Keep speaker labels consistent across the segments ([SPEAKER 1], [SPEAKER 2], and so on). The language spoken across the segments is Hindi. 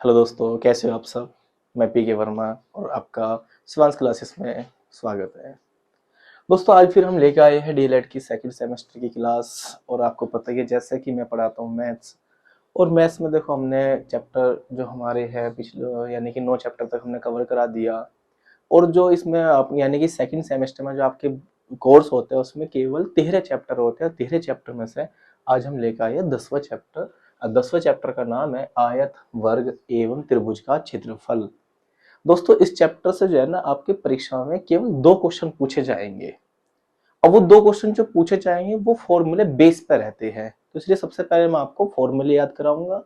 [SPEAKER 1] हेलो दोस्तों, कैसे हो आप सब। मैं पी के वर्मा और आपका शिवांश क्लासेस में स्वागत है। दोस्तों, आज फिर हम लेकर आए हैं डीएलएड की सेकंड सेमेस्टर की क्लास। और आपको पता ही है, जैसे कि मैं पढ़ाता हूँ मैथ्स, और मैथ्स में देखो हमने चैप्टर जो हमारे हैं पिछले यानी कि 9 चैप्टर तक हमने कवर करा दिया। और जो इसमें आप यानी कि सेकंड सेमेस्टर में जो आपके कोर्स होते हैं उसमें केवल 13 चैप्टर होते हैं। 13 चैप्टर में से आज हम लेकर आए 10वां चैप्टर। 10वें चैप्टर का नाम है आयत वर्ग एवं त्रिभुज का क्षेत्रफल। दोस्तों, इस चैप्टर से जो है ना आपके परीक्षा में केवल 2 क्वेश्चन पूछे जाएंगे। अब वो 2 क्वेश्चन जो पूछे जाएंगे वो फॉर्मूले बेस पर रहते हैं, तो इसलिए सबसे पहले मैं आपको फॉर्मूले याद कराऊंगा,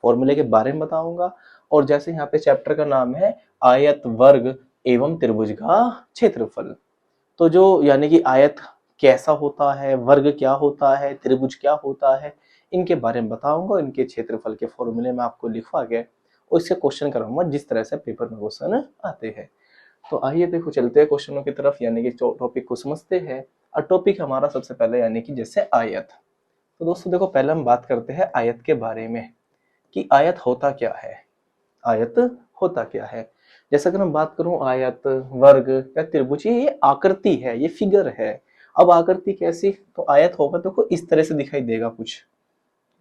[SPEAKER 1] फॉर्मूले के बारे में बताऊंगा। और जैसे यहाँ पे चैप्टर का नाम है आयत वर्ग एवं त्रिभुज का क्षेत्रफल, तो जो यानी कि आयत कैसा होता है, वर्ग क्या होता है, त्रिभुज क्या होता है, इनके बारे में बताऊंगा। इनके क्षेत्रफल के फॉर्मूले में आपको लिखवा के और इसके क्वेश्चन कराऊंगा जिस तरह से पेपर में क्वेश्चन आते हैं। तो आइए देखो, चलते हैं क्वेश्चनों की तरफ, यानी कि टॉपिक को समझते हैं। और टॉपिक हमारा सबसे पहले यानी कि जैसे आयत। तो दोस्तों देखो, पहले हम बात करते हैं आयत के बारे में कि आयत होता क्या है। आयत होता क्या है, जैसे अगर मैं बात करूं आयत वर्ग या त्रिभुज, ये आकृति है, ये फिगर है। अब आकृति कैसी, तो आयत होगा देखो इस तरह से दिखाई देगा कुछ,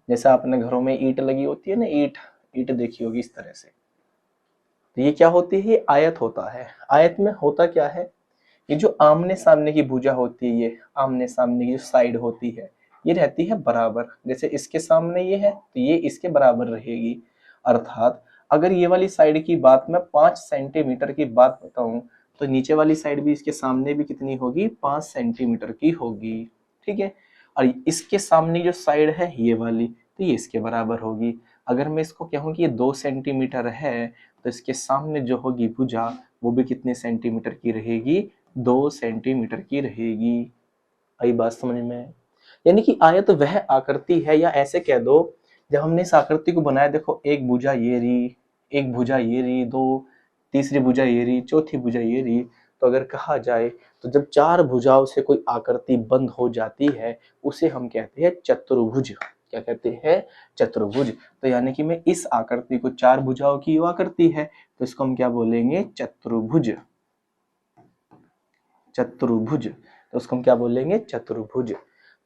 [SPEAKER 1] जैसे आपने घरों में ईंट लगी होती है ना, ईंट ईंट देखी होगी इस तरह से। तो ये क्या होती है, ये आयत होता है। आयत में होता क्या है, ये जो आमने सामने की भुजा होती है, ये आमने सामने की जो साइड होती है ये रहती है बराबर। जैसे इसके सामने ये है तो ये इसके बराबर रहेगी। अर्थात अगर ये वाली साइड की बात मैं 5 सेंटीमीटर की बात बताऊं, तो नीचे वाली साइड भी इसके सामने भी कितनी होगी, 5 सेंटीमीटर की होगी। ठीक है। और इसके सामने जो साइड है ये वाली, तो ये इसके बराबर होगी। अगर मैं इसको कहूँ कि ये 2 सेंटीमीटर है, तो इसके सामने जो होगी भुजा वो भी कितने सेंटीमीटर की रहेगी, 2 सेंटीमीटर की रहेगी। आई बात समझ में। यानी कि आयत वह आकृति है, या ऐसे कह दो, जब हमने इस आकृति को बनाया, देखो एक भुजा ये रही, एक भुजा ये रही, दो, तीसरी भुजा ये रही, चौथी भुजा ये रही। तो अगर कहा जाए तो जब 4 भुजाओं से कोई आकृति बंद हो जाती है उसे हम कहते हैं चतुर्भुज। क्या कहते हैं, चतुर्भुज। तो यानी कि मैं इस आकृति को 4 भुजाओं की आकृति है, तो इसको हम क्या बोलेंगे, चतुर्भुज। चतुर्भुज, तो उसको हम क्या बोलेंगे, चतुर्भुज।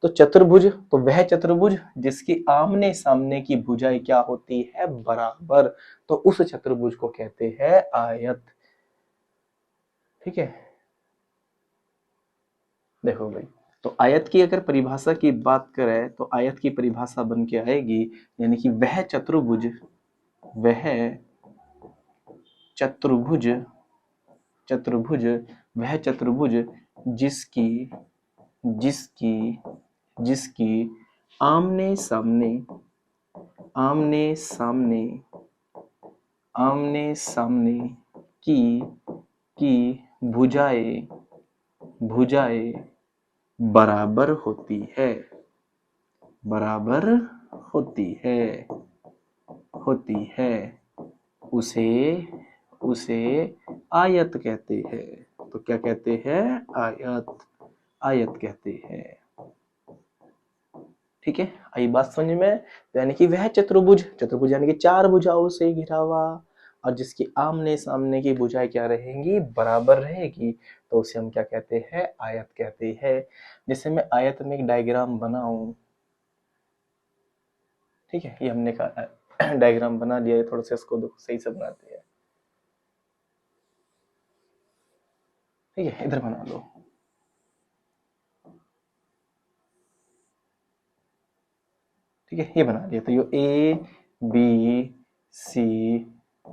[SPEAKER 1] तो चतुर्भुज, तो वह चतुर्भुज जिसकी आमने सामने की भुजाएं क्या होती है, बराबर, तो उस चतुर्भुज को कहते हैं आयत। ठीक है। देखो भाई, तो आयत की अगर परिभाषा की बात करें तो आयत की परिभाषा बन के आएगी, यानी कि वह चतुर्भुज, वह चतुर्भुज, चतुर्भुज, वह चतुर्भुज जिसकी जिसकी जिसकी आमने सामने, आमने सामने, आमने सामने की की भुजाएं, भुजाएं बराबर होती है, बराबर होती है, होती है, उसे उसे आयत कहते हैं। तो क्या कहते हैं, आयत, आयत कहते हैं। ठीक है, आई बात समझ में। तो यानी कि वह चतुर्भुज, चतुर्भुज यानी कि 4 भुजाओं से घिरा हुआ, और जिसकी आमने सामने की भुजाएं क्या रहेंगी, बराबर रहेगी, तो उसे हम क्या कहते हैं, आयत कहते हैं। जैसे मैं आयत में एक डायग्राम बनाऊं, ठीक है, ये हमने कहा डायग्राम बना लिया है, थोड़ा सा इसको देखो सही से बनाते हैं। ठीक है, इधर बना लो। ठीक है, ये बना लिया। तो ये ए बी सी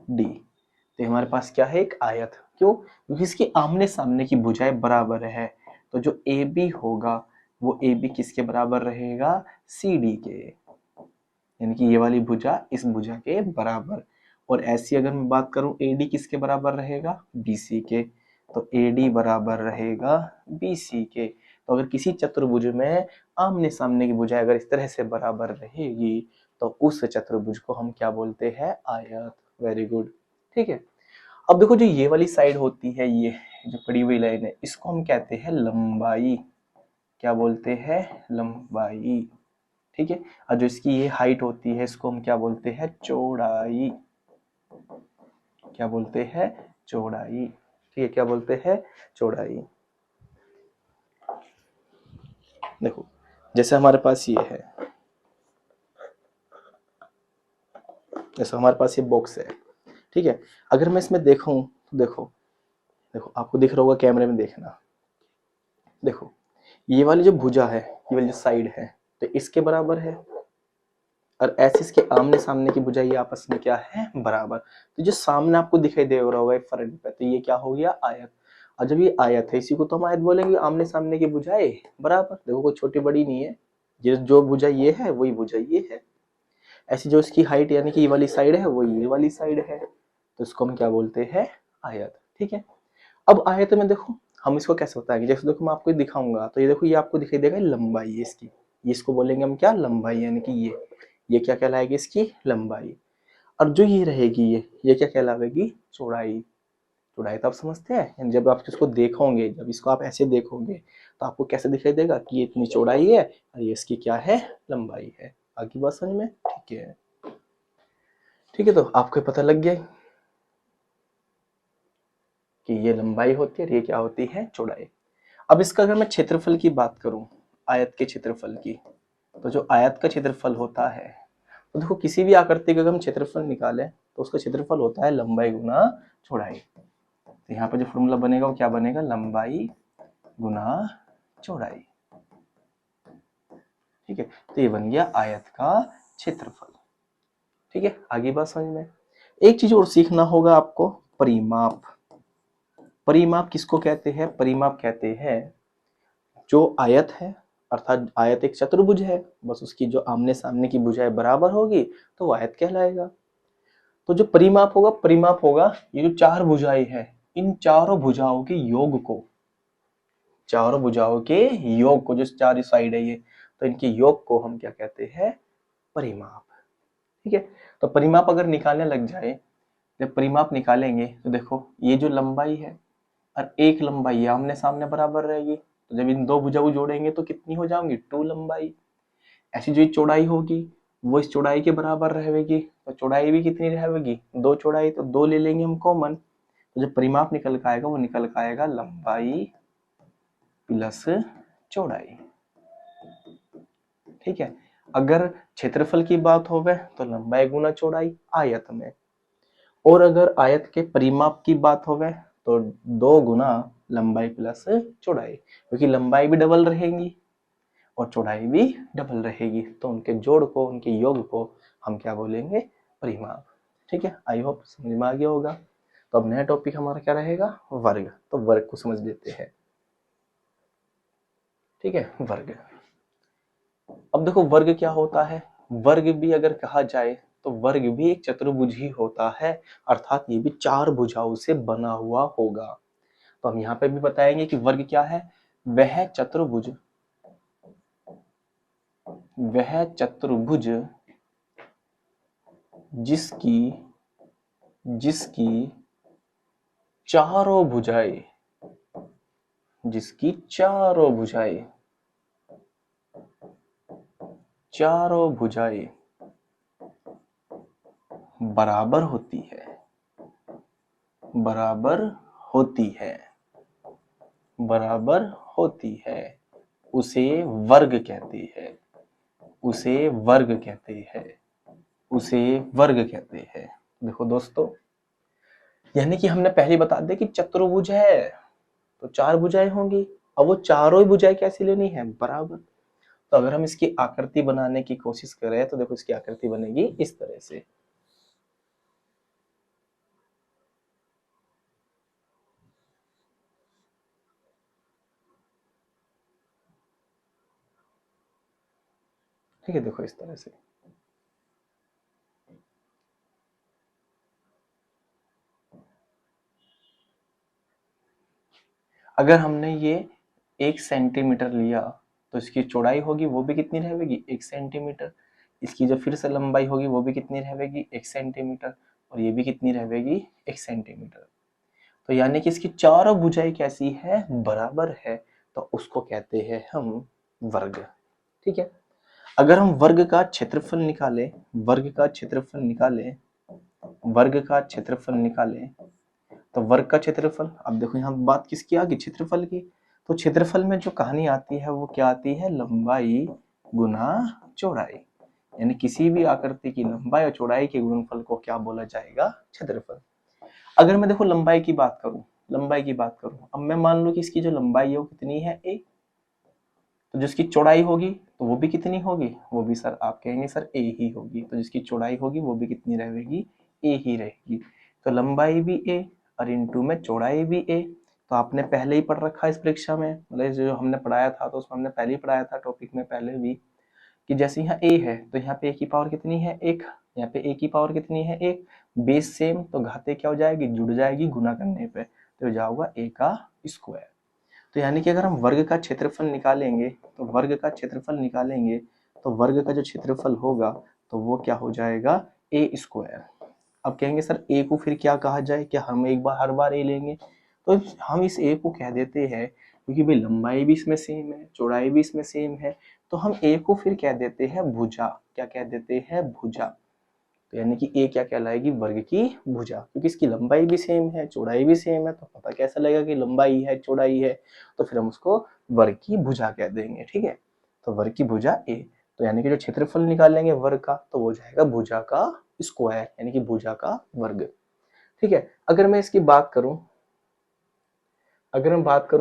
[SPEAKER 1] डी, तो हमारे पास क्या है, एक आयत। क्यों, क्योंकि इसकी आमने सामने की भुजाएं बराबर है। तो जो ए बी होगा वो ए बी किसके बराबर रहेगा, सी डी के, यानी कि ये वाली भुजा इस भुजा के बराबर। और ऐसी अगर मैं बात करूं, ए डी किसके बराबर रहेगा, बी सी के, तो ए डी बराबर रहेगा बी सी के। तो अगर किसी चतुर्भुज में आमने सामने की भुजाएं अगर इस तरह से बराबर रहेगी तो उस चतुर्भुज को हम क्या बोलते हैं, आयत। Very good. ठीक है। अब देखो, जो ये वाली साइड होती है, ये जो पड़ी हुई लाइन है, इसको हम कहते हैं लंबाई। क्या बोलते हैं, लंबाई। ठीक है। और जो इसकी ये हाइट होती है इसको हम क्या बोलते हैं, चौड़ाई। क्या बोलते हैं? चौड़ाई। ठीक है, क्या बोलते हैं? चौड़ाई। देखो जैसे हमारे पास ये है, जैसे हमारे पास ये बॉक्स है, ठीक है। अगर मैं इसमें देखूं तो देखो, देखो आपको दिख रहा होगा, कैमरे में देखना, देखो ये वाली जो भुजा है, ये वाली जो साइड है, तो इसके बराबर है, और ऐसे इसके आमने सामने की भुजा ये आपस में क्या है? बराबर। तो जो सामने आपको दिखाई दे रहा होगा फ्रंट पे, तो ये क्या हो गया? आयत। और जब ये आयत है, इसी को तो हम आयत बोलेंगे, आमने सामने की भुजाएं बराबर। देखो कोई छोटी बड़ी नहीं है, ये जो भुजा ये है वही भुजा ये है। ऐसी जो इसकी हाइट यानी कि ये वाली साइड है वो ये वाली साइड है, तो इसको हम क्या बोलते हैं? आयत। ठीक है। अब आयत में देखो हम इसको कैसे बताएंगे, जैसे देखो मैं आपको दिखाऊंगा, तो ये देखो ये आपको दिखाई देगा लंबाई है इसकी, ये इसको बोलेंगे हम क्या? लंबाई। यानी कि ये क्या कहलाएगी? इसकी लंबाई। और जो ये रहेगी ये क्या कहलाएगी? चौड़ाई। चौड़ाई तो आप समझते हैं, यानी जब आप इसको देखोगे, जब इसको आप ऐसे देखोगे तो आपको कैसे दिखाई देगा कि ये इतनी चौड़ाई है और ये इसकी क्या है? लंबाई है। आगे बात समझ में? ठीक है। ठीक है, तो आपको पता लग गया कि ये लंबाई होती है और ये क्या होती है? चौड़ाई। अब इसका अगर मैं क्षेत्रफल की बात करूं, आयत के क्षेत्रफल की, तो जो आयत का क्षेत्रफल होता है, तो देखो किसी भी आकृति का अगर हम क्षेत्रफल निकालें तो उसका क्षेत्रफल होता है लंबाई गुना चौड़ाई। तो यहाँ पे जो फॉर्मूला बनेगा वो क्या बनेगा? लंबाई गुना चौड़ाई। ठीक है, तो ये बन गया आयत का क्षेत्रफल। ठीक है, आगे बात समझ में। एक चीज और सीखना होगा आपको, परिमाप। परिमाप किसको कहते हैं? परिमाप कहते हैं जो आयत है, अर्थात आयत एक चतुर्भुज है, बस उसकी जो आमने सामने की भुजाएं बराबर होगी तो वो आयत कहलाएगा। तो जो परिमाप होगा, परिमाप होगा ये जो चार भुजाएं हैं, इन चारों भुजाओं के योग को, चारों भुजाओं के योग को, जो चार साइड है ये, तो इनके योग को हम क्या कहते हैं? परिमाप। ठीक है, तो परिमाप अगर निकालने लग जाए, जब परिमाप निकालेंगे तो देखो ये जो लंबाई है और एक लंबाई आमने सामने बराबर रहेगी, तो जब इन दो भुजाओं को जोड़ेंगे तो कितनी हो जाएंगी? 2 लंबाई। ऐसी जो चौड़ाई होगी वो इस चौड़ाई के बराबर रहेगी, तो चौड़ाई भी कितनी रहेगी? 2 चौड़ाई, तो 2 ले लेंगे हम कॉमन, तो जो परिमाप निकल के आएगा वो निकल के आएगा लंबाई प्लस चौड़ाई। ठीक है, अगर क्षेत्रफल की बात होवे तो लंबाई गुना चौड़ाई आयत में, और अगर आयत के परिमाप की बात होवे तो 2 गुना लंबाई प्लस चौड़ाई, क्योंकि लंबाई भी डबल रहेगी और चौड़ाई भी डबल रहेगी, तो उनके जोड़ को, उनके योग को हम क्या बोलेंगे? परिमाप। ठीक है, आई होप समझ में आ गया होगा। तो अब नया टॉपिक हमारा क्या रहेगा? वर्ग। तो वर्ग को समझ लेते हैं। ठीक है, वर्ग। अब देखो वर्ग क्या होता है। वर्ग भी अगर कहा जाए तो वर्ग भी एक चतुर्भुज ही होता है, अर्थात ये भी चार भुजाओं से बना हुआ होगा। तो हम यहाँ पे भी बताएंगे कि वर्ग क्या है। वह चतुर्भुज, वह चतुर्भुज जिसकी, जिसकी चारों भुजाएं, जिसकी चारों भुजाएं, चारों भुजाएं बराबर होती है, बराबर होती है, बराबर होती है, उसे वर्ग कहते हैं, उसे वर्ग कहते हैं, उसे वर्ग कहते हैं। देखो दोस्तों, यानी कि हमने पहले बता दिया कि चतुर्भुज है तो चार भुजाएं होंगी, अब वो चारों ही भुजाएं कैसी लेनी है? बराबर। तो अगर हम इसकी आकृति बनाने की कोशिश करें तो देखो इसकी आकृति बनेगी इस तरह से। ठीक है, देखो इस तरह से। अगर हमने ये 1 सेंटीमीटर लिया तो इसकी चौड़ाई होगी वो भी कितनी रहेगी? 1 सेंटीमीटर। इसकी जो फिर से लंबाई होगी वो भी कितनी रहेगी? 1 सेंटीमीटर। और ये भी कितनी रहेगी? 1 सेंटीमीटर। तो यानी कि इसकी चारों भुजाएं कैसी है? बराबर है, तो उसको कहते हैं हम वर्ग। ठीक है, अगर हम वर्ग का क्षेत्रफल निकालें, वर्ग का क्षेत्रफल निकालें वर्ग का क्षेत्रफल निकालें तो वर्ग का क्षेत्रफल, अब देखो यहाँ बात किसकी आ गई, क्षेत्रफल की। तो क्षेत्रफल में जो कहानी आती है वो क्या आती है, लंबाई गुना चौड़ाई, यानी किसी भी आकृति की लंबाई और चौड़ाई के गुणनफल को क्या बोला जाएगा, क्षेत्रफल। अगर मैं देखो लंबाई की बात करूं, अब मैं मान लूं कि इसकी जो लंबाई है वो कितनी है, a, तो जिसकी चौड़ाई होगी तो वो भी कितनी होगी, वो भी सर आप कहेंगे सर a ही होगी, तो जिसकी चौड़ाई होगी वो भी कितनी रहेगी, a ही रहेगी। तो लंबाई भी a और इंटू में चौड़ाई भी a। तो आपने पहले ही पढ़ रखा है इस परीक्षा में, मतलब जो हमने पढ़ाया था तो उसमें हमने पहले ही पढ़ाया था टॉपिक में पहले भी, कि जैसे यहाँ a है तो यहाँ पे a की पावर कितनी है, 1, यहाँ पे a की पावर कितनी है, 1, बेस सेम तो घाते क्या हो जाएगी, जुड़ जाएगी गुना करने पे, तो हो जाएगा a का स्क्वायर। तो यानी कि अगर हम वर्ग का क्षेत्रफल निकालेंगे तो वर्ग का जो क्षेत्रफल होगा तो वो क्या हो जाएगा, a स्क्वायर। अब कहेंगे सर a को फिर क्या कहा जाए, क्या हम एक बार हर बार a लेंगे, तो हम इस a को कह देते हैं, क्योंकि भाई लंबाई भी इसमें सेम है, चौड़ाई भी इसमें सेम है, तो हम a को फिर कह देते हैं भुजा, क्या कह देते हैं, भुजा। तो यानी कि a क्या कहलाएगी, वर्ग की भुजा, क्योंकि इसकी लंबाई भी सेम है, चौड़ाई भी सेम है, तो पता कैसा लगेगा कि लंबाई है चौड़ाई है, तो फिर हम उसको वर्ग की भुजा कह देंगे, ठीक है। तो वर्ग की भुजा a, तो यानी कि जो क्षेत्रफल निकालेंगे वर्ग का तो वो जाएगा भुजा का स्क्वायर, यानी कि भुजा का वर्ग, ठीक है। अगर मैं इसकी बात करूं,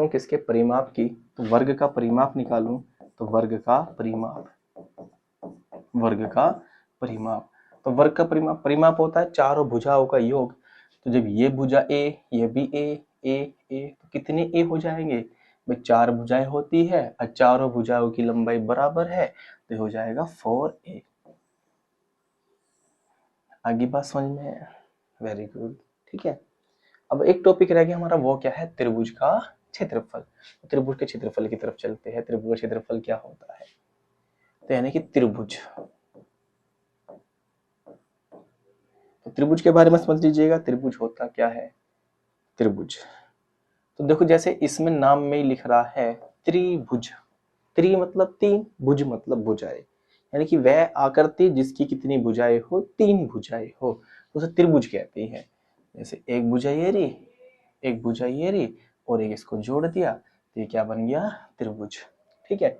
[SPEAKER 1] किसके परिमाप की, तो वर्ग का परिमाप निकालूं, तो वर्ग का परिमाप, तो वर्ग का परिमाप होता है चारों भुजाओं का योग। तो जब ये भुजा a, ये भी a, तो कितने a हो जाएंगे, भाई 4 भुजाएं होती है और चारों भुजाओं की लंबाई बराबर है, तो हो जाएगा 4a। आगे बात समझ में, वेरी गुड, ठीक है। अब एक टॉपिक रह गया हमारा, वो क्या है, त्रिभुज का क्षेत्रफल। त्रिभुज के क्षेत्रफल की तरफ चलते हैं। त्रिभुज का क्षेत्रफल क्या होता है, तो यानी कि त्रिभुज, तो त्रिभुज के बारे में समझ लीजिएगा, त्रिभुज होता क्या है, त्रिभुज, तो देखो जैसे इसमें नाम में ही लिख रहा है त्रिभुज, त्रि मतलब 3, भुज मतलब भुजाएं, यानी कि वह आकृति जिसकी कितनी भुजाएं हो, 3 भुजाएं हो, तो उसे त्रिभुज कहते हैं। जैसे एक भुजा ये रही, एक भुजा ये रही, और एक इसको जोड़ दिया तो ये क्या बन गया, त्रिभुज, ठीक है।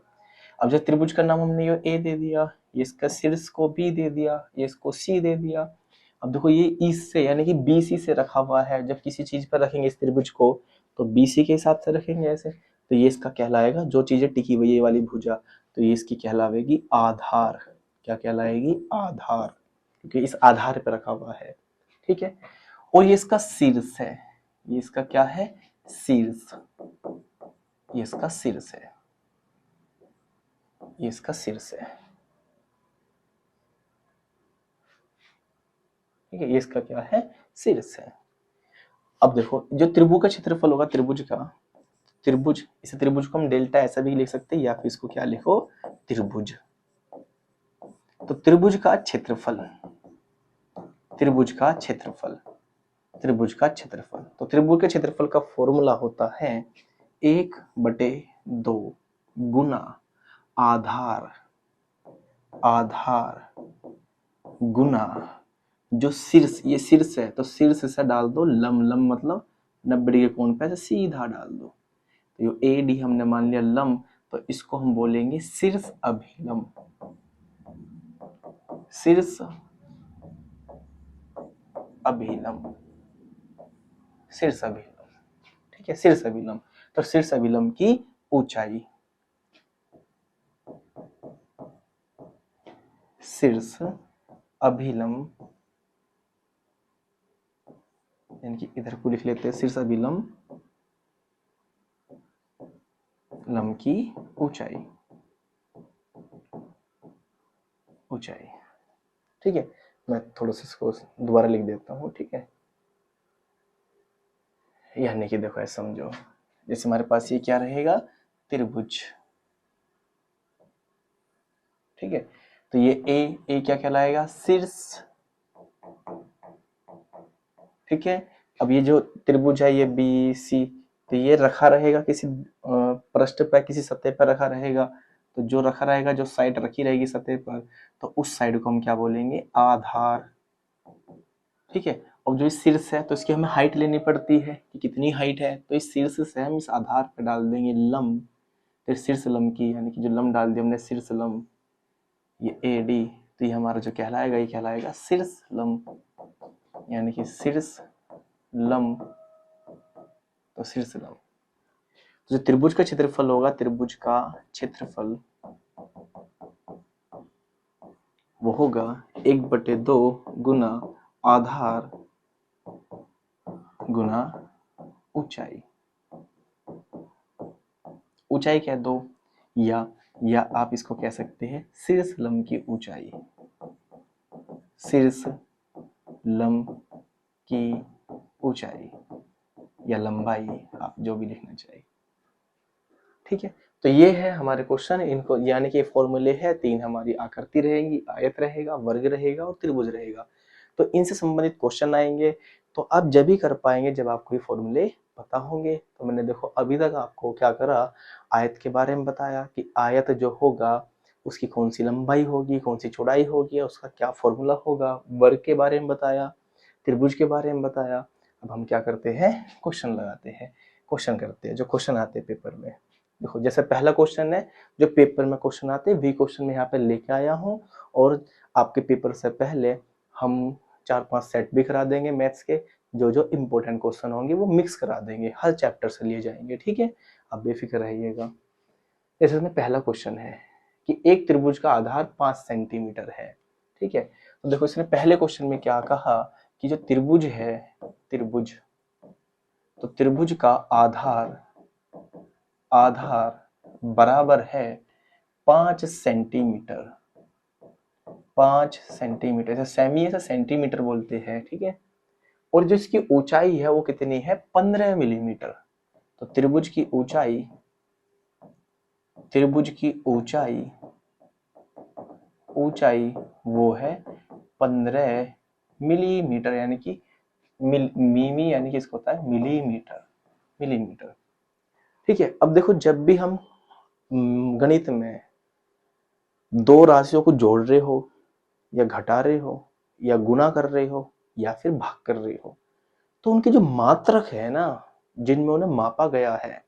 [SPEAKER 1] अब जब त्रिभुज का नाम हमने ये ए दे दिया, ये इसका शीर्ष को बी दे दिया, ये इसको सी दे दिया। अब देखो ये इस से यानी कि बीसी से रखा हुआ है, जब किसी चीज पर रखेंगे इस त्रिभुज को तो बीसी के हिसाब से रखेंगे ऐसे, तो ये इसका कहलाएगा, जो चीजें टिकी हुई ये वाली भुजा, तो ये इसकी कहलावेगी आधार, क्या कहलाएगी, आधार, क्योंकि इस आधार पर रखा हुआ है, ठीक है। और ये इसका शीर्ष है, ये इसका क्या है, शीर्ष, ये इसका शीर्ष है, ये इसका शीर्ष है, ठीक है, ये इसका क्या है, शीर्ष है। अब देखो जो त्रिभुज का क्षेत्रफल होगा, त्रिभुज, इसे त्रिभुज को हम डेल्टा ऐसा भी लिख सकते हैं, या फिर इसको क्या लिखो, त्रिभुज। तो त्रिभुज का क्षेत्रफल, त्रिभुज का क्षेत्रफल, त्रिभुज का क्षेत्रफल, तो त्रिभुज के क्षेत्रफल का फॉर्मूला होता है 1/2 गुना आधार, आधार गुना जो शीर्ष, ये शीर्ष है तो शीर्ष से डाल दो लम, लम मतलब 90 डिग्री कोण पे सीधा डाल दो, तो ये ए डी हमने मान लिया लम, तो इसको हम बोलेंगे शीर्ष अभिलम, शीर्ष अभिलम, शीर्ष अभिलम, ठीक है, शीर्ष अभिलम। तो शीर्ष अभिलम की ऊंचाई, शीर्ष अभिलम, यानी कि इधर को लिख लेते हैं शीर्ष अभिलम, लम की ऊंचाई, ऊंचाई, ठीक है। मैं थोड़ा सा इसको दोबारा लिख देता हूँ, ठीक है। यानी कि देखो ऐसा समझो, जैसे हमारे पास ये क्या रहेगा, त्रिभुज, ठीक है। तो ये ए क्या कहलाएगा, शीर्ष, ठीक है। अब ये जो त्रिभुज है ये बी सी, तो ये रखा रहेगा किसी पृष्ठ पर, किसी सतह पर रखा रहेगा, तो जो रखा रहेगा, जो साइड रखी रहेगी सतह पर, तो उस साइड को हम क्या बोलेंगे, आधार, ठीक है। और जो इस शीर्ष है तो इसकी हमें हाइट लेनी पड़ती है कि कितनी हाइट है, तो इस शीर्ष से हम इस आधार पे डाल देंगे लंब, फिर शीर्ष लंब की यानी कि जो लंब डाल दिया हमने शीर्ष लंब, ये AD, तो ये हमारा जो कहलाएगा ये कहलाएगा शीर्ष लंब, यानी कि शीर्ष लंब, तो शीर्ष लंब। तो जो त्रिभुज का क्षेत्रफल होगा, त्रिभुज का क्षेत्रफल वो होगा 1/2 गुना आधार गुना ऊंचाई। ऊंचाई क्या है 2, या आप इसको कह सकते हैं शीर्ष लंब की ऊंचाई, शीर्ष लंब की ऊंचाई या लंबाई, आप जो भी लिखना चाहिए। ठीक है, तो ये है हमारे क्वेश्चन, इनको यानी कि फॉर्मूले है 3, हमारी आकृति रहेगी, आयत रहेगा, वर्ग रहेगा और त्रिभुज रहेगा। तो इनसे संबंधित क्वेश्चन आएंगे, तो आप जब भी कर पाएंगे जब आपको ये फॉर्मूले पता होंगे। तो मैंने देखो अभी तक आपको क्या करा, आयत के बारे में बताया कि आयत जो होगा उसकी कौन सी लंबाई होगी, कौन सी चौड़ाई होगी, उसका क्या फॉर्मूला होगा। वर्ग के बारे में बताया, त्रिभुज के बारे में बताया। अब हम क्या करते हैं, क्वेश्चन लगाते हैं, क्वेश्चन करते हैं जो क्वेश्चन आते हैं पेपर में। देखो जैसे पहला क्वेश्चन है जो पेपर में क्वेश्चन आते हैं, वही क्वेश्चन मैं यहाँ पे लेके आया हूँ, और आपके पेपर से पहले हम 4-5 सेट भी करा देंगे मैथ्स के, जो जो इम्पोर्टेंट क्वेश्चन होंगे वो मिक्स करा देंगे, हर चैप्टर से लिए जाएंगे। ठीक है, आप बेफिक्र रहिएगा। जैसे इसमें पहला क्वेश्चन है कि एक त्रिभुज का आधार 5 सेंटीमीटर है। ठीक है, तो देखो इसने पहले क्वेश्चन में क्या कहा कि जो त्रिभुज है, त्रिभुज, तो त्रिभुज का आधार बराबर है 5 सेंटीमीटर, 5 सेंटीमीटर, ऐसे सेमी ऐसे सेंटीमीटर बोलते हैं। ठीक है, और जो इसकी ऊंचाई है वो कितनी है, 15 मिलीमीटर। तो त्रिभुज की ऊंचाई, त्रिभुज की ऊंचाई, ऊंचाई वो है 15 मिलीमीटर, यानी कि मिमी यानी कि इसको होता है मिलीमीटर, मिलीमीटर। ठीक है, अब देखो जब भी हम गणित में दो राशियों को जोड़ रहे हो या घटा रहे हो या गुणा कर रहे हो या फिर भाग कर रहे हो, तो उनके जो मात्रक है ना, जिनमें उन्हें मापा गया है,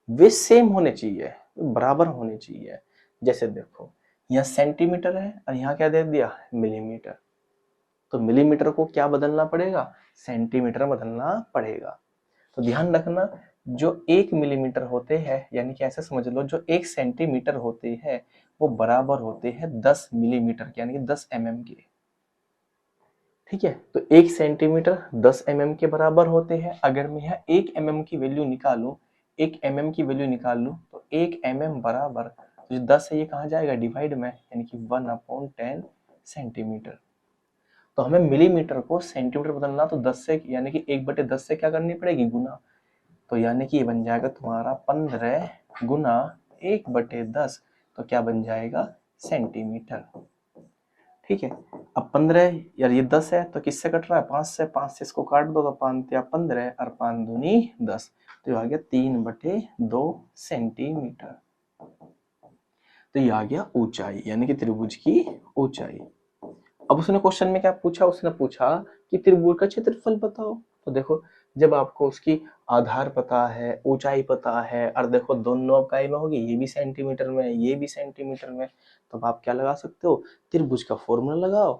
[SPEAKER 1] वे सेम होने चाहिए, बराबर होने चाहिए। जैसे देखो यहाँ सेंटीमीटर है और यहाँ क्या दे दिया, मिलीमीटर, तो मिलीमीटर को क्या बदलना पड़ेगा, सेंटीमीटर बदलना पड़ेगा। तो ध्यान रखना, जो 1 मिलीमीटर होते हैं, यानी कि ऐसे समझ लो जो 1 सेंटीमीटर होते हैं वो बराबर होते हैं 10 मिलीमीटर के, यानी कि 10 mm के। ठीक है, तो 1 सेंटीमीटर 10 mm के बराबर होते हैं। अगर मैं यहाँ 1 mm की वैल्यू निकालूं, 1 mm की वैल्यू निकाल लूं, तो 1 mm बराबर, तो जो 10 है ये कहाँ जाएगा, डिवाइड में, यानी कि 1/10 सेंटीमीटर। तो हमें मिलीमीटर को सेंटीमीटर बदलना, तो 10 से, यानी कि 1/10 से क्या करनी पड़ेगी, गुना। तो यानी कि ये बन जाएगा तुम्हारा 15 गुना 1/10, तो क्या बन जाएगा, सेंटीमीटर। ठीक है, अब 15, यार ये 10 है तो किससे कट रहा है, 5 से, 5 से इसको काट दो, तो 5 या 15 और 5 दूनी 10, तो ये आ गया 3/2 सेंटीमीटर। तो ये आ गया ऊंचाई, यानी कि त्रिभुज की ऊंचाई। अब उसने क्वेश्चन में क्या पूछा, उसने पूछा कि त्रिभुज का क्षेत्रफल बताओ। तो देखो जब आपको उसकी आधार पता है, ऊंचाई पता है, और देखो दोनों इकाई में होगी, ये भी सेंटीमीटर में, ये भी सेंटीमीटर में, तो आप क्या लगा सकते हो, त्रिभुज का फॉर्मूला लगाओ,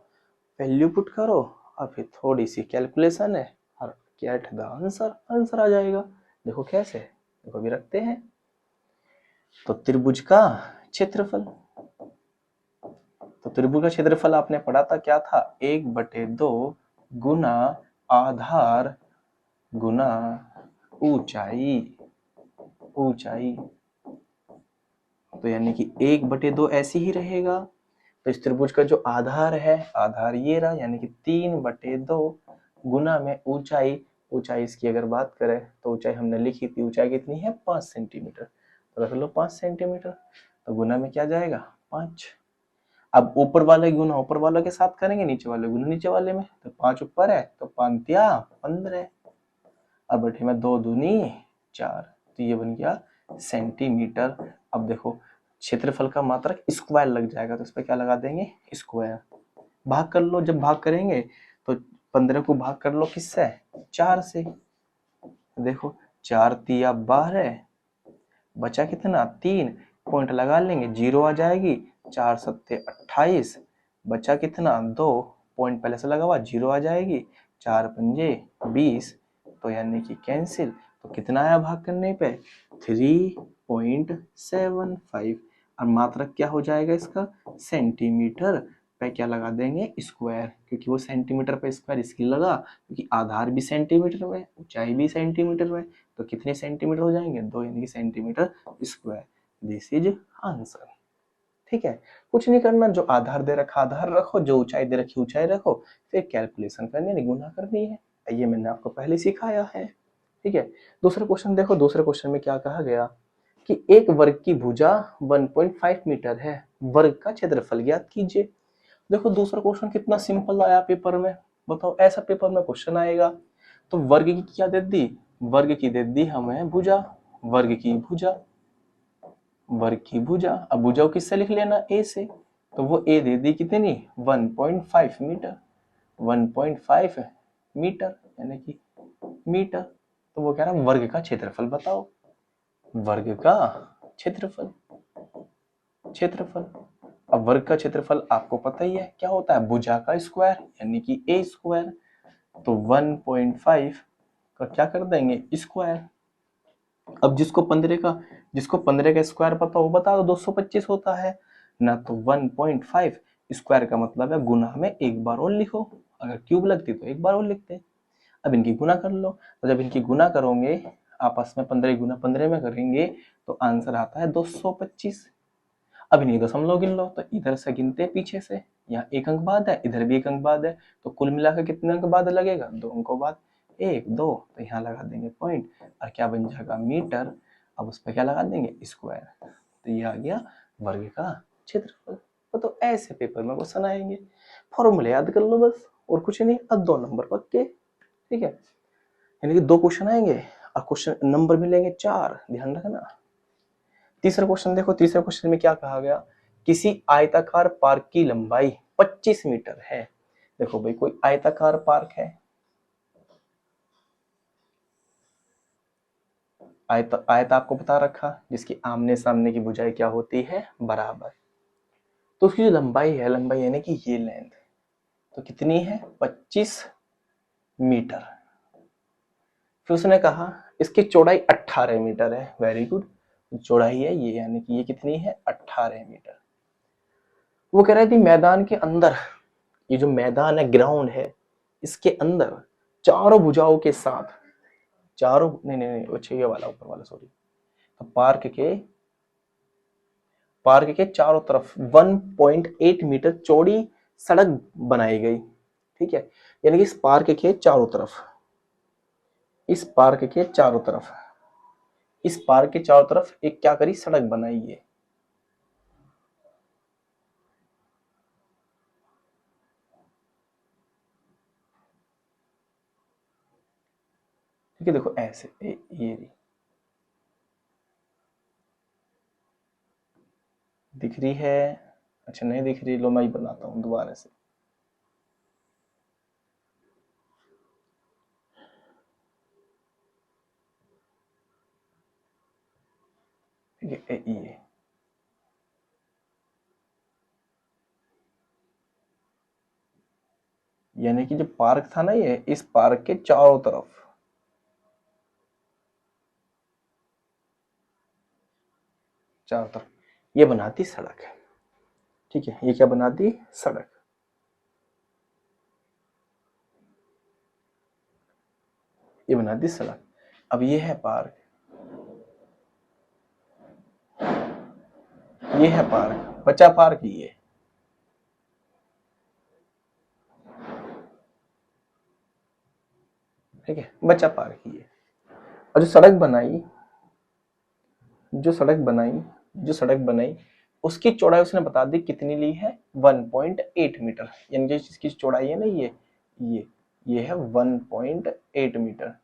[SPEAKER 1] वैल्यू पुट करो, और फिर थोड़ी सी कैलकुलेशन है और गेट द आंसर, आंसर आ जाएगा। देखो कैसे, देखो अभी रखते हैं। तो त्रिभुज का क्षेत्रफल, तो त्रिभुज का क्षेत्रफल आपने पढ़ा था क्या था, 1/2 गुना आधार गुना ऊंचाई, ऊंचाई। तो यानी कि 1/2 ऐसे ही रहेगा। तो इस त्रिभुज का जो आधार है, आधार ये रहा, यानी कि 3/2 गुना में ऊंचाई, ऊंचाई इसकी अगर बात करें तो ऊंचाई हमने लिखी थी, ऊंचाई कितनी है, 5 सेंटीमीटर, तो रख लो 5 सेंटीमीटर, तो गुना में क्या जाएगा, 5। अब ऊपर वाले गुना ऊपर वाले के साथ करेंगे, नीचे वाले गुना नीचे वाले में, तो 5 ऊपर है तो 5 15, अब बैठे में 2 दूनी 4, तो ये बन गया सेंटीमीटर। अब देखो क्षेत्रफल का मात्रक स्क्वायर लग जाएगा, तो इस पर क्या लगा देंगे, स्क्वायर। भाग कर लो, जब भाग करेंगे तो 15 को भाग कर लो किससे, 4 से। देखो 4 तिया 12, बचा कितना 3, पॉइंट लगा लेंगे, 0 आ जाएगी, 4 सत्ते 28, बचा कितना 2, पॉइंट पहले से लगा हुआ, 0 आ जाएगी, 4 पंजे 20, तो यानी कि कैंसिल। तो कितना आया भाग करने पे, 3.75। और मात्रक क्या हो जाएगा इसका, सेंटीमीटर पे क्या लगा देंगे, स्क्वायर, क्योंकि वो सेंटीमीटर पे स्क्वायर इसकी लगा, क्योंकि आधार भी सेंटीमीटर में, ऊंचाई भी सेंटीमीटर में, तो कितने सेंटीमीटर हो जाएंगे, 2, यानी कि centimetre square. This is answer. ठीक है, कुछ नहीं करना, जो आधार दे रखा आधार रखो, जो ऊंचाई दे रखी ऊंचाई रखो, फिर कैलकुलेशन करनी है, गुना करनी है। ये मैंने आपको पहले सिखाया है। ठीक है, दूसरा क्वेश्चन देखो, दूसरे क्वेश्चन में क्या कहा गया कि एक वर्ग की भुजा 1.5 मीटर है, वर्ग का क्षेत्रफल ज्ञात कीजिए। देखो दूसरा क्वेश्चन कितना सिंपल आया पेपर में, बताओ ऐसा पेपर में क्वेश्चन आएगा। तो वर्ग की क्या दे दी, वर्ग की दे दी हमें भुजा, वर्ग की भुजा, वर्ग की भुजा। अब भुजा को किससे लिख लेना, ए से, तो वो ए दे दी कितनी, 1.5 मीटर, 1.5 मीटर यानी कि मीटर। तो वो कह रहा है वर्ग का क्षेत्रफल बताओ, वर्ग का क्षेत्रफल, क्षेत्रफल। अब वर्ग का क्षेत्रफल आपको पता ही है क्या होता है, भुजा का स्क्वायर यानी कि ए स्क्वायर। तो 1.5 का क्या कर देंगे, स्क्वायर। अब जिसको 15 का स्क्वायर पता हो बता दो, 225 होता है ना। तो 1.5 स्क्वायर का मतलब है गुना में एक बार और लिखो, अगर क्यूब लगती तो एक बार और लिखते। अब इनकी गुना कर लो, तो जब इनकी गुना करोगे आपस में 15 गुना 15 में करेंगे तो आंसर आता है 225। अब इन्हीं दशमलव गिन लो, तो इधर से गिनते पीछे से, यहाँ एक अंक बाद है, इधर भी एक अंक बाद है, तो कुल मिलाकर कितने अंक बाद लगेगा, 2 अंकों बाद, 1 2, तो यहाँ लगा देंगे पॉइंट, और क्या बन जाएगा, मीटर। अब उस पर क्या लगा देंगे, स्क्वायर। तो ये आ गया वर्ग का क्षेत्रफल। तो ऐसे पेपर में क्वेश्चन आएंगे, फॉर्मूले याद कर लो बस, और कुछ नहीं, अब 2 नंबर पक्के। ठीक है, यानी कि 2 क्वेश्चन आएंगे और क्वेश्चन नंबर मिलेंगे 4, ध्यान रखना। तीसरा क्वेश्चन देखो, तीसरे क्वेश्चन में क्या कहा गया, किसी आयताकार पार्क की लंबाई 25 मीटर है। देखो भाई कोई आयताकार पार्क है, आयत आपको बता रखा, जिसकी आमने सामने की भुजाएं क्या होती है, बराबर। तो उसकी जो लंबाई है, लंबाई यानी कि ये लेंथ, तो कितनी है, 25 मीटर। फिर उसने कहा इसकी चौड़ाई 18 मीटर है, वेरी गुड, चौड़ाई है ये, यानी कि ये कितनी है, 18 मीटर। वो कह रहे थे मैदान के अंदर, ये जो मैदान है, ग्राउंड है, इसके अंदर चारों भुजाओं के साथ, चारों नहीं नहीं नहीं, अच्छा ये वाला ऊपर वाला, सॉरी। तो पार्क के चारों तरफ 1.8 मीटर चौड़ी सड़क बनाई गई। ठीक है, यानी कि इस पार्क के चारों तरफ, इस पार्क के चारों तरफ, इस पार्क के चारों तरफ एक क्या करी, सड़क बनाई है। ठीक है, देखो ऐसे ये दिख रही है, अच्छा नहीं दिख रही, लो मैं ही बनाता हूँ दोबारा से। ठीक है, ये यानी कि जो पार्क था ना, ये इस पार्क के चारों तरफ, चारों तरफ ये बनाती सड़क है। ठीक है, ये क्या बनाती, सड़क, ये बनाती सड़क। अब ये है पार्क, ये है पार्क, बचा पार्क ये। ठीक है, बचा पार्क ये। और जो सड़क बनाई, जो सड़क बनाई, जो सड़क बनाई, उसकी चौड़ाई उसने बता दी कितनी ली है, 1.8 मीटर, यानी कि इसकी चौड़ाई है ना, ये ये है 1.8 मीटर।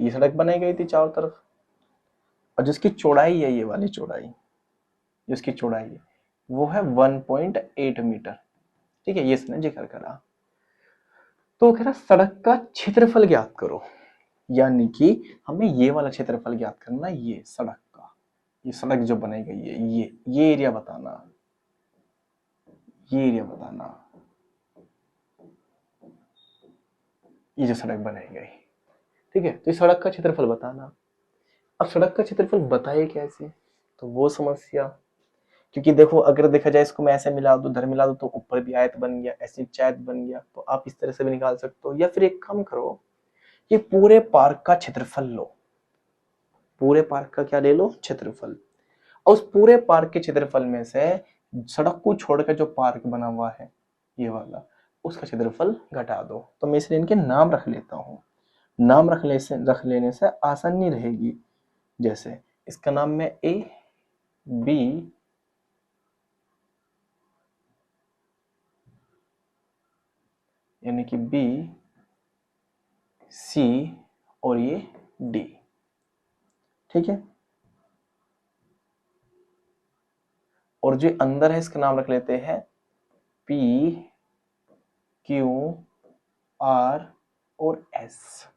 [SPEAKER 1] ये सड़क बनाई गई थी चारों तरफ, और जिसकी चौड़ाई है, ये वाली चौड़ाई, जिसकी चौड़ाई है वो है 1.8 मीटर। ठीक है, ये इसने जिक्र करा। तो कह रहा सड़क का क्षेत्रफल ज्ञात करो, यानी कि हमें ये वाला क्षेत्रफल ज्ञात करना, ये सड़क का, ये सड़क जो बनाई गई है, ये एरिया बताना, ये एरिया बताना, ये जो सड़क बनाई गई। ठीक है, तो इस सड़क का क्षेत्रफल बताना। अब सड़क का क्षेत्रफल बताए कैसे, तो वो समस्या, क्योंकि देखो अगर देखा जाए इसको मैं ऐसे मिला दूं, इधर मिला दूं, तो ऊपर भी आयत बन गया, ऐसे आयत बन गया, तो आप इस तरह से भी निकाल सकते हो। या फिर एक काम करो, ये पूरे पार्क का क्षेत्रफल लो, पूरे पार्क का क्या ले लो, क्षेत्रफल, और उस पूरे पार्क के क्षेत्रफल में से सड़क को छोड़कर जो पार्क बना हुआ है ये वाला, उसका क्षेत्रफल घटा दो। तो मैं इसलिए इनके नाम रख लेता हूँ, नाम रख लेने से आसानी रहेगी। जैसे इसका नाम मैं ए बी यानी कि बी सी और ये डी। ठीक है, और जो अंदर है इसका नाम रख लेते हैं पी क्यू आर और एस।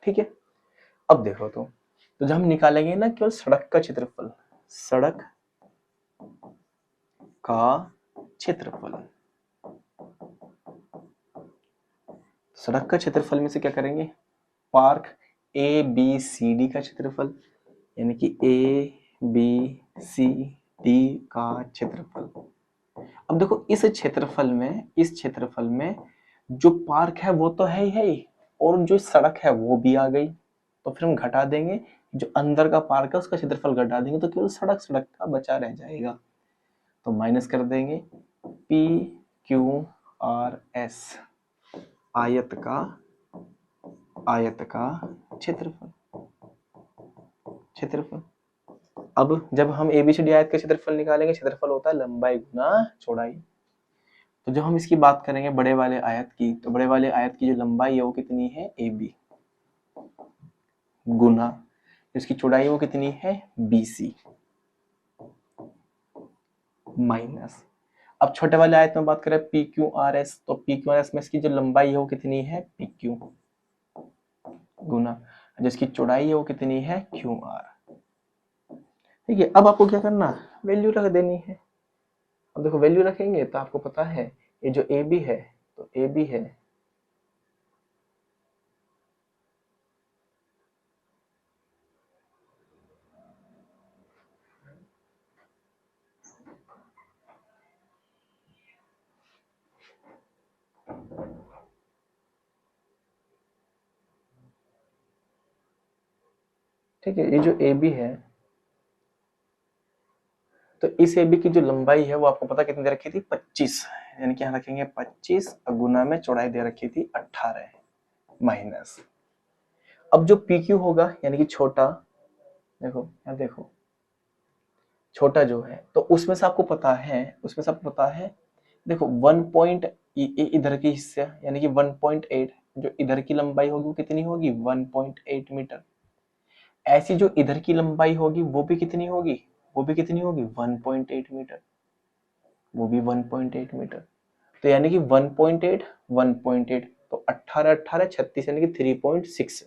[SPEAKER 1] ठीक है, अब देखो तो जब हम निकालेंगे ना केवल सड़क का क्षेत्रफल, सड़क का क्षेत्रफल, सड़क का क्षेत्रफल में से क्या करेंगे, park A B C D का क्षेत्रफल, यानी कि ए बी सी डी का क्षेत्रफल। अब देखो इस क्षेत्रफल में जो पार्क है वो तो है ही, और जो सड़क है वो भी आ गई, तो फिर हम घटा देंगे, जो अंदर का पार्क है उसका क्षेत्रफल घटा देंगे, तो केवल सड़क का बचा रह जाएगा। तो माइनस कर देंगे पी क्यू आर एस, आयत का क्षेत्रफल। अब जब हम एबीसीडी आयत का क्षेत्रफल निकालेंगे, क्षेत्रफल होता है लंबाई गुना चौड़ाई। तो जब हम इसकी बात करेंगे बड़े वाले आयत की, तो बड़े वाले आयत की जो लंबाई है वो कितनी है, AB, गुना इसकी चौड़ाई वो कितनी है, BC, माइनस। अब छोटे वाले आयत में बात करें PQRS, तो PQRS में इसकी जो लंबाई है वो कितनी है, PQ, गुना जिसकी चौड़ाई है वो कितनी है, QR। ठीक है, अब आपको क्या करना, वैल्यू रख देनी है। अब देखो वैल्यू रखेंगे तो आपको पता है ये जो AB है, तो AB है ठीक है, ये जो AB है, तो इस AB की जो लंबाई है वो आपको पता कितनी दे रखी थी, 25, यानी कि यहाँ रखेंगे 25 और गुना में चौड़ाई दे रखी थी 18, माइनस। अब जो PQ होगा यानी कि छोटा, देखो यहाँ देखो छोटा जो है, तो उसमें से आपको पता है, देखो 1 पॉइंट इधर की हिस्सा यानी कि 1.8, जो इधर की लंबाई होगी वो कितनी होगी, 1.8 मीटर। ऐसी जो इधर की लंबाई होगी वो भी कितनी होगी, 1.8 मीटर, वो भी 1.8 मीटर। तो यानी कि 1.8 1.8, तो 18 18 36 यानी कि 3.6।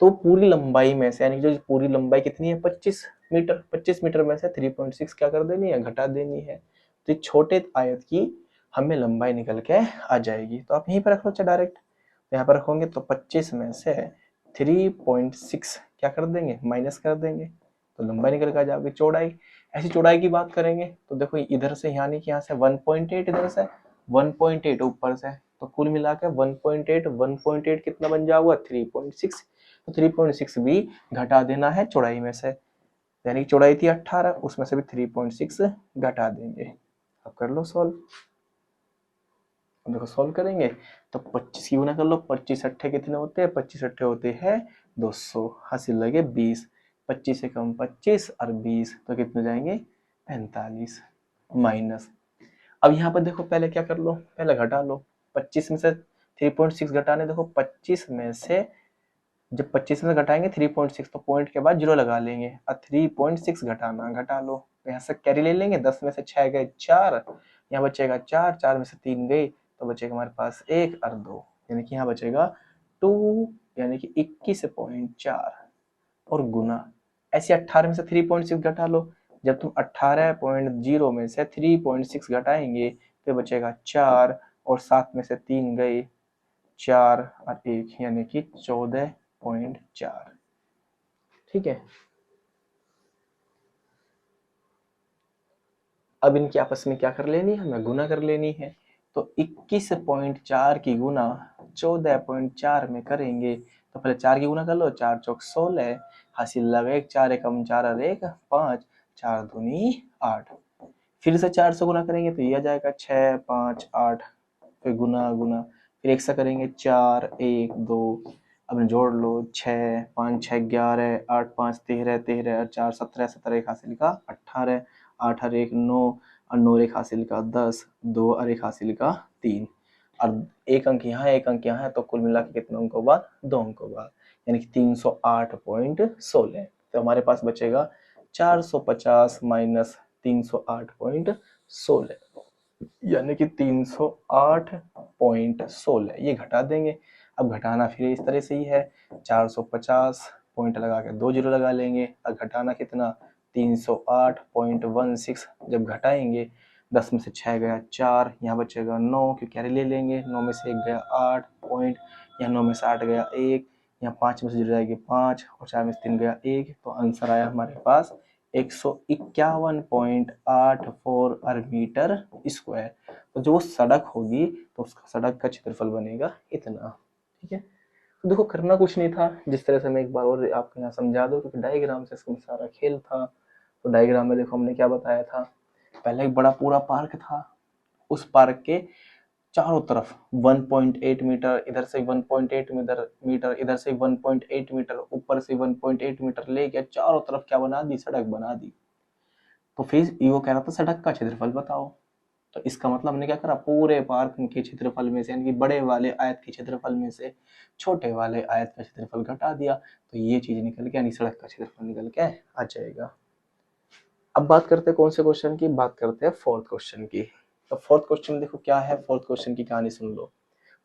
[SPEAKER 1] तो पूरी लंबाई में से, यानी कि जो पूरी लंबाई कितनी है, 25 मीटर, 25 मीटर में से 3.6 क्या कर देनी है, घटा देनी है। तो छोटे आयत की हमें लंबाई निकल के आ जाएगी। तो आप यहीं पर रख लो डायरेक्ट, यहाँ पर रखोगे तो 25 में से 3.6 क्या कर देंगे, माइनस कर देंगे, तो लंबाई निकल के आ जाएगी। चौड़ाई, ऐसी चौड़ाई की बात करेंगे तो देखो इधर से यानी कि यहाँ से 1.8, इधर से 1.8 ऊपर से, तो कुल मिलाकर 1.8 कितना बन जाएगा, 3.6। तो 3.6 भी घटा देना है चौड़ाई में से, यानी कि चौड़ाई थी 18, उसमें से भी 3.6 घटा देंगे। अब कर लो सॉल्व, देखो सॉल्व करेंगे तो 25 की गुना कर लो, 25 अट्ठे कितने होते हैं, 25 अट्ठे होते हैं 200, हासिल लगे 20, 25 से कम 25 और 20 तो कितने जाएंगे, 45, माइनस। अब यहाँ पर देखो पहले क्या कर लो, पहले घटा लो, 25 में से 3.6 घटाने, देखो 25 में से जब 25 में से घटाएंगे 3.6 तो पॉइंट के बाद 0 लगा लेंगे और 3.6 घटाना, घटा लो तो यहाँ से कैरी ले लेंगे, 10 में से 6 गए 4, यहाँ बचेगा 4, 4 में से 3 गए तो बचेगा हमारे पास 1 और 2, यानी कि यहाँ बचेगा 2, यानी कि 21.4 और गुना ऐसे 18 में से 3.6 घटा लो, जब तुम 18.0 में से 3.6 घटाएंगे तो बचेगा 4 और 7 में से 3 गए 4 और 1 यानी कि 14.4। ठीक है, अब इनकी आपस में क्या कर लेनी है, हमें गुना कर लेनी है। तो 21.4 की गुना 14.4 में करेंगे तो पहले 4 की गुना कर लो, 4 चौक 16, हासिल लगा 1, 4 एकम 4 और 1 5, 4 दूनी 8, फिर से 4 से गुना करेंगे तो ये आ जाएगा 6 5 8, फिर गुना गुना, फिर 1 से करेंगे 4 1 2, अब जोड़ लो 6 5 6 11 8 5 13 13 और 4 17 17 एक हासिल का 18, 8 और 1 9 और 9 एक हासिल का 10, 2 और 1 हासिल का 3 और 1 अंक यहाँ 1 अंक यहाँ है, तो कुल मिला के कितने अंकों बाद, 2 अंकों बाद, यानी कि 308.16। तो हमारे पास बचेगा 450 माइनस 308.16 यानी कि 308.16, ये घटा देंगे। अब घटाना फिर इस तरह से ही है, 450 पॉइंट लगा के 2 जीरो लगा लेंगे और घटाना कितना 308.16, जब घटाएंगे 10 में से 6 गया 4, यहाँ बचेगा 9 क्योंकि कैरी ले लेंगे, 9 में से 1 गया 8 पॉइंट, यहाँ 9 में से 8 गया 1, यहाँ 5 में से जुड़ जाएगी 5 और 4 में से 3 गया 1, तो आंसर आया हमारे पास 151.84 मीटर स्क्वायर। तो जो सड़क होगी तो उसका सड़क का क्षेत्रफल बनेगा इतना। ठीक है, तो देखो करना कुछ नहीं था, जिस तरह से मैं एक बार और आपको यहाँ समझा दूं क्योंकि डायग्राम से इसमें सारा खेल था। तो डायग्राम में देखो हमने क्या बताया था, पहले एक बड़ा पूरा पार्क था, उस पार्क के चारों तरफ 1.8 मीटर, इधर से 1.8 मीटर, इधर से 1.8 मीटर, ऊपर से 1.8 मीटर लेके चारों तरफ क्या बना दी, सड़क बना दी। तो फिर वो कह रहा था सड़क का क्षेत्रफल बताओ, तो इसका मतलब हमने क्या करा, पूरे पार्क के क्षेत्रफल में से यानी कि बड़े वाले आयत के क्षेत्रफल में से छोटे वाले आयत का क्षेत्रफल घटा दिया, तो ये चीज निकल के यानी सड़क का क्षेत्रफल निकल के आ जाएगा। अब बात करते हैं कौन से क्वेश्चन की, बात करते हैं फोर्थ क्वेश्चन की। तो फोर्थ क्वेश्चन देखो क्या है, फोर्थ क्वेश्चन की कहानी सुन लो।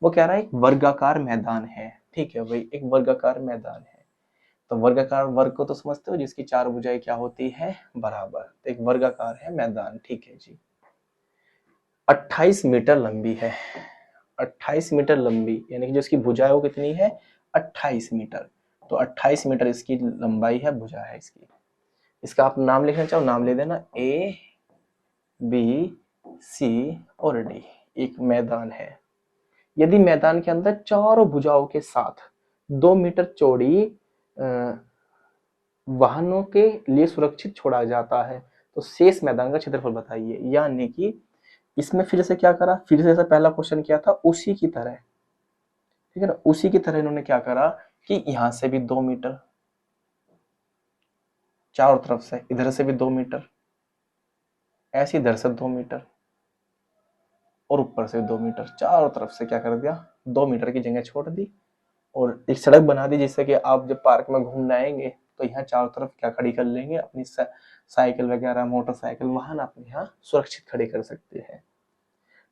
[SPEAKER 1] वो कह रहा है एक वर्गाकार मैदान है, ठीक है भाई, एक वर्गाकार मैदान है। तो वर्गाकार, वर्ग को तो समझते हो जिसकी 4 भुजाएं क्या होती है, बराबर। तो एक वर्गाकार है मैदान, ठीक है जी, 28 मीटर लंबी है, 28 मीटर लंबी, यानी कि जो इसकी भुजाएं वो कितनी है, 28 मीटर। तो 28 मीटर इसकी लंबाई है, भुजा है इसकी। इसका आप नाम लिखना चाहो नाम ले देना, ए बी सी और डी। एक मैदान है, यदि मैदान के अंदर चारों भुजाओं के साथ 2 मीटर चौड़ी वाहनों के लिए सुरक्षित छोड़ा जाता है तो शेष मैदान का क्षेत्रफल बताइए। यानी कि इसमें फिर से क्या करा, फिर से जैसा पहला क्वेश्चन किया था उसी की तरह, ठीक है ना, उसी की तरह इन्होंने क्या करा कि यहां से भी 2 मीटर, चारों तरफ से, इधर से भी 2 मीटर, ऐसे इधर से 2 मीटर और ऊपर से 2 मीटर, चारों तरफ से क्या कर दिया, 2 मीटर की जगह छोड़ दी और एक सड़क बना दी, जिससे कि आप जब पार्क में घूमने आएंगे तो यहाँ चारों तरफ क्या खड़ी कर लेंगे, अपनी साइकिल वगैरह, मोटरसाइकिल, वाहन आप यहाँ सुरक्षित खड़े कर सकते हैं।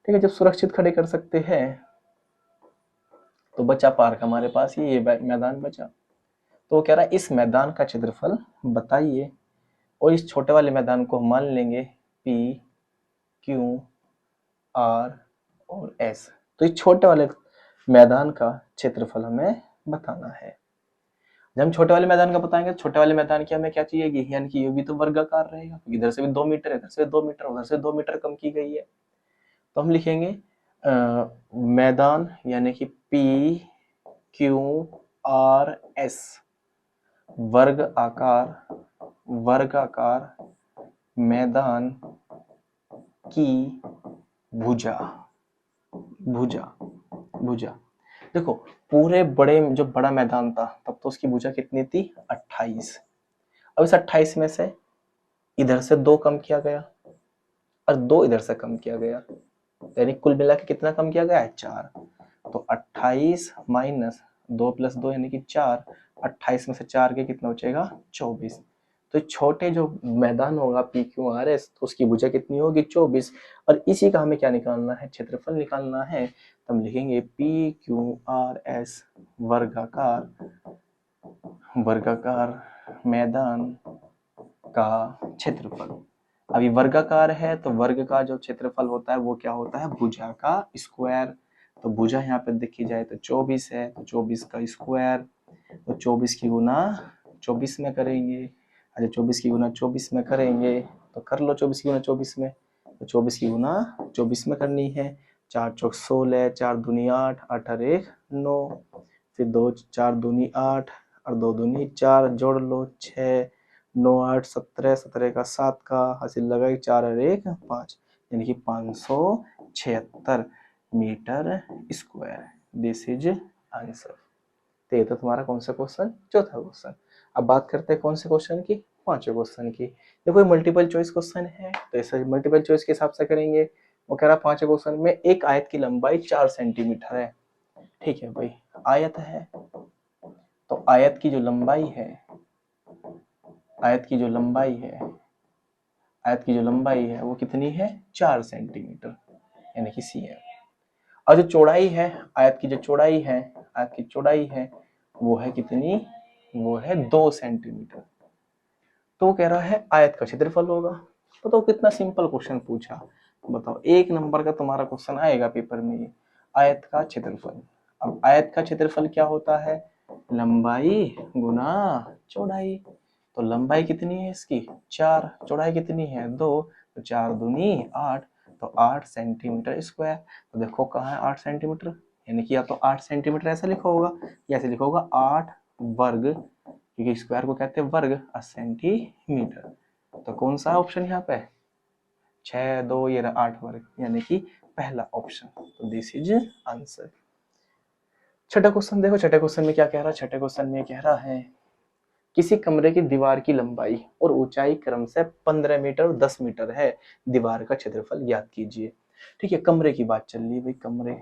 [SPEAKER 1] ठीक है, जब सुरक्षित खड़े कर सकते हैं तो बचा पार्क हमारे पास, ये मैदान बचा। तो वो कह रहा है इस मैदान का क्षेत्रफल बताइए, और इस छोटे वाले मैदान को मान लेंगे P Q R और S। तो इस छोटे वाले मैदान का क्षेत्रफल हमें बताना है। जब हम छोटे वाले मैदान का बताएंगे, छोटे वाले मैदान की हमें क्या चाहिए, यानी कि ये भी तो वर्गाकार रहेगा, इधर से भी 2 मीटर, इधर से 2 मीटर, उधर से 2 मीटर कम की गई है। तो हम लिखेंगे मैदान यानी कि P Q R S, वर्गाकार मैदान की भुजा। देखो पूरे बड़े, जो बड़ा मैदान था तब तो उसकी भुजा कितनी थी, 28। अब इस 28 में से इधर से 2 कम किया गया और 2 इधर से कम किया गया, यानी कुल मिला के कितना कम किया गया है, 4। तो 28 माइनस 2 + 2 यानी कि 4, 28 में से 4 के कितना बचेगा 24। तो छोटे जो मैदान होगा PQRS तो उसकी भुजा कितनी होगी 24, और इसी का हमें क्या निकालना है क्षेत्रफल निकालना है। तो हम लिखेंगे PQRS वर्गाकार मैदान का क्षेत्रफल। अभी वर्गाकार है तो वर्ग का जो क्षेत्रफल होता है वो क्या होता है भुजा का स्क्वायर। तो भुजा यहाँ पे देखी जाए तो 24 है, तो 24 का स्क्वायर, तो 24 की गुना 24 में करेंगे। अच्छा 24 की गुना 24 में करेंगे तो कर लो 24 की गुना 24 में, तो 24 की गुना 24 में करनी है। 4 चौक 16, 4 दूनी 8, 8 और 1 9, फिर 2 4 दूनी 8 और 2 दूनी 4, जोड़ लो 6 9 8 17, 17 का 7 का हासिल लगाई 4 और 1 5, यानी कि 576 metre square. This is answer. तो ये तो तुम्हारा कौन सा क्वेश्चन चौथा क्वेश्चन। अब बात करते हैं कौन से क्वेश्चन की पांचवें क्वेश्चन की। देखो मल्टीपल चॉइस क्वेश्चन है तो ऐसा मल्टीपल चॉइस के हिसाब से करेंगे। वो कह रहा पांचवें क्वेश्चन में एक आयत की लंबाई 4 सेंटीमीटर है। ठीक है भाई, आयत है तो आयत की जो लंबाई है, आयत की जो लंबाई है, आयत की जो लंबाई है वो कितनी है 4 सेंटीमीटर यानी कि CM। और जो चौड़ाई है, आयत की जो चौड़ाई है, आयत की चौड़ाई है वो है कितनी, वो है 2 सेंटीमीटर। तो वो कह रहा है आयत का क्षेत्रफल होगा। बताओ कितना सिंपल क्वेश्चन पूछा। बताओ 1 नंबर का तुम्हारा क्वेश्चन आएगा पेपर में, आयत का क्षेत्रफल। अब आयत का क्षेत्रफल क्या होता है, लंबाई गुना चौड़ाई। तो लंबाई कितनी है इसकी 4, चौड़ाई कितनी है 2, तो 4 दूनी 8, तो 8 सेंटीमीटर स्क्वायर। तो देखो कहाँ है 8 सेंटीमीटर, यानी कि या तो 8 सेंटीमीटर ऐसा लिखा होगा या ऐसे लिखा होगा 8 वर्ग, क्योंकि स्क्वायर को कहते हैं वर्ग और सेंटीमीटर। तो कौन सा ऑप्शन यहाँ पे 6 2 ये 8 वर्ग, यानी कि पहला ऑप्शन। तो दिस इज आंसर। छठा क्वेश्चन देखो, छठे क्वेश्चन में क्या कह रहा है, छठे क्वेश्चन में कह रहा है किसी कमरे की दीवार की लंबाई और ऊंचाई क्रम से 15 मीटर और 10 मीटर है, दीवार का क्षेत्रफल ज्ञात कीजिए। ठीक है, कमरे की बात चल रही है भाई, कमरे।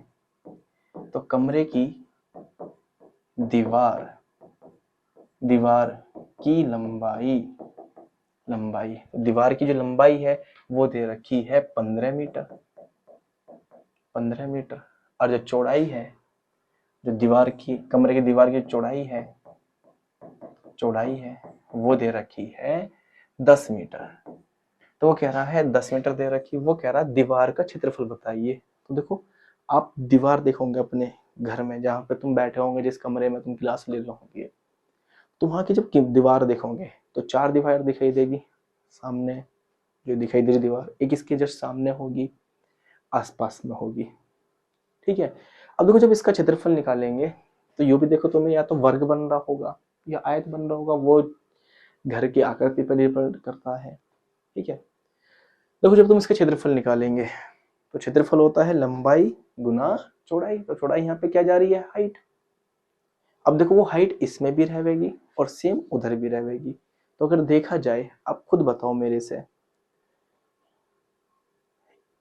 [SPEAKER 1] तो कमरे की दीवार, दीवार की लंबाई, लंबाई दीवार की जो लंबाई है वो दे रखी है 15 मीटर, 15 मीटर। और जो चौड़ाई है, जो दीवार की कमरे की दीवार की चौड़ाई है, चौड़ाई है वो दे रखी है 10 मीटर। तो वो कह रहा है 10 मीटर दे रखी, वो कह रहा है दीवार का क्षेत्रफल बताइए। तो देखो आप दीवार देखोगे अपने घर में जहाँ पे तुम बैठे होंगे, जिस कमरे में तुम क्लास ले रहे होंगे, तो वहां की जब दीवार देखोगे तो 4 दीवार दिखाई देगी सामने, जो दिखाई दे रही दीवार एक इसके जस्ट सामने होगी, आसपास में होगी। ठीक है, अब देखो जब इसका क्षेत्रफल निकालेंगे तो यू भी देखो तुम्हें या तो वर्ग बन रहा होगा या आयत बन रहा होगा, वो घर की आकृति पर निर्भर करता है। ठीक है, देखो जब तुम इसका क्षेत्रफल निकालेंगे तो क्षेत्रफल होता है लंबाई गुना चौड़ाई। तो चौड़ाई यहाँ पे क्या जा रही है हाइट। अब देखो वो हाइट इसमें भी रहेगी और सेम उधर भी रहेगी। तो अगर देखा जाए, आप खुद बताओ मेरे से,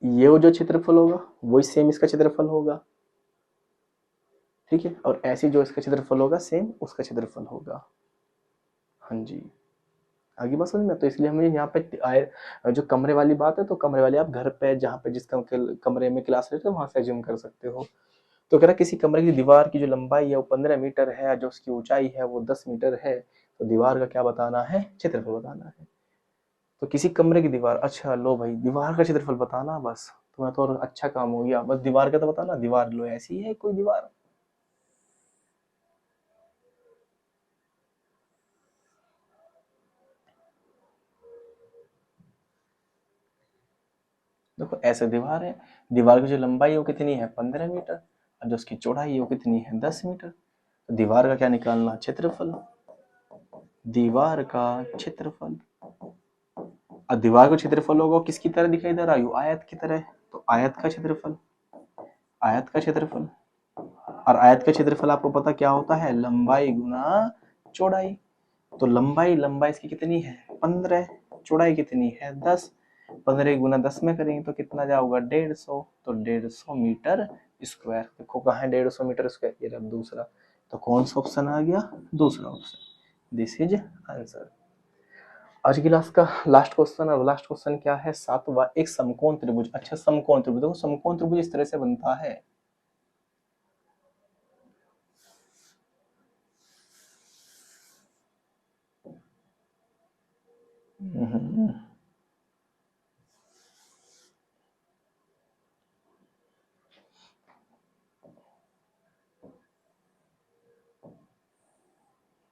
[SPEAKER 1] ये वो जो क्षेत्रफल होगा वही सेम इसका क्षेत्रफल होगा। ठीक है, और ऐसी जो इसका क्षेत्रफल होगा सेम उसका क्षेत्रफल होगा। हाँ जी, आगे बात समझ में। तो इसलिए हमें यहाँ पे आए, जो कमरे वाली बात है तो कमरे वाली आप घर पे जहाँ पे जिस कमरे में क्लास लेते हो वहां से एज्यूम कर सकते हो। तो कह रहा किसी कमरे की दीवार की जो लंबाई है वो 15 मीटर है, जो उसकी ऊंचाई है वो 10 मीटर है, तो दीवार का क्या बताना है क्षेत्रफल बताना है। तो किसी कमरे की दीवार, अच्छा लो भाई दीवार का क्षेत्रफल बताना, बस तुम्हें तो और अच्छा काम हो गया, बस दीवार का तो बताना। दीवार लो ऐसी है कोई दीवार, देखो ऐसे दीवार है, दीवार की जो लंबाई है वो कितनी है 15 मीटर और जो उसकी चौड़ाई है वो कितनी है 10 मीटर। तो दीवार का क्या निकालना क्षेत्रफल, दीवार का क्षेत्रफल। अब दीवार का क्षेत्रफल होगा किसकी तरह दिखाई दे रहा है, आयत की तरह। तो आयत का क्षेत्रफल, आयत का क्षेत्रफल, और आयत का क्षेत्रफल आपको पता क्या होता है लंबाई गुना चौड़ाई। तो लंबाई, लंबाई इसकी कितनी है 15, चौड़ाई कितनी है 10, 15 गुना 10 में करेंगे तो कितना जाओगा 150, तो 150 मीटर स्क्वायर। देखो कहाँ है 150 मीटर स्क्वायर, ये रहा दूसरा, तो कौन सा ऑप्शन आ गया, दूसरा ऑप्शन, दिस इज आंसर। आज की क्लास का लास्ट क्वेश्चन, और लास्ट क्वेश्चन क्या है, सातवां, एक समकोण त्रिभुज। अच्छा, समकोण त्रिभुज, देखो समकोण त्रिभुज इस तरह से बनता है,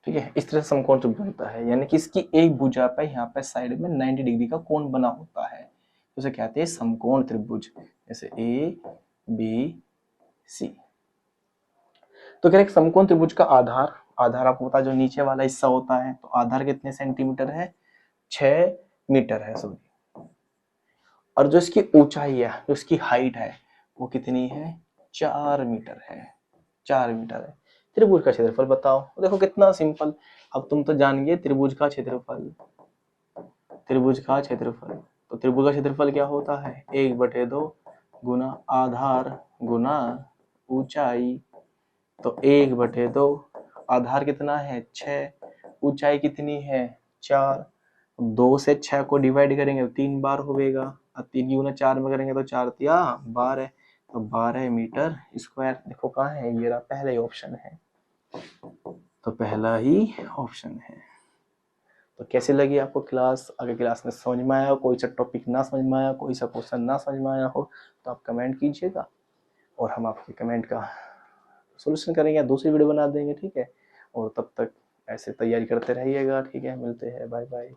[SPEAKER 1] ठीक है, इस तरह से समकोण त्रिभुज बनता है, यानी कि इसकी एक भुजा पे यहाँ पे साइड में 90 डिग्री का कोण बना होता है, तो उसे कहते हैं समकोण त्रिभुज, जैसे ए बी सी। तो क्या है, समकोण त्रिभुज का आधार, आधार आपको पता है जो नीचे वाला हिस्सा होता है, तो आधार कितने सेंटीमीटर है, 6 मीटर है सॉरी, और जो इसकी ऊंचाई है, जो इसकी हाइट है, वो कितनी है, 4 मीटर है, 4 मीटर है। त्रिभुज का क्षेत्रफल बताओ, देखो कितना सिंपल, अब तुम तो जान गए त्रिभुज का क्षेत्रफल, त्रिभुज का क्षेत्रफल, तो त्रिभुज का क्षेत्रफल क्या होता है, 1/2 गुना आधार गुना ऊंचाई, तो 1/2, आधार कितना है 6, ऊंचाई कितनी है 4, 2 से 6 को डिवाइड करेंगे तो 3 बार होगा, और 3 गुना 4 में करेंगे तो 4 तिया 12, तो 12 मीटर स्क्वायर। देखो कहाँ है, ये रहा पहला ही ऑप्शन है, तो पहला ही ऑप्शन है। तो कैसे लगी आपको क्लास, अगर क्लास में समझ में आया हो, कोई सा टॉपिक ना समझ में आया, कोई सा क्वेश्चन ना समझ में आया हो, तो आप कमेंट कीजिएगा, और हम आपके कमेंट का सोल्यूशन करेंगे, दूसरी वीडियो बना देंगे, ठीक है। और तब तक ऐसे तैयारी करते रहिएगा, ठीक है, मिलते हैं, बाय बाय।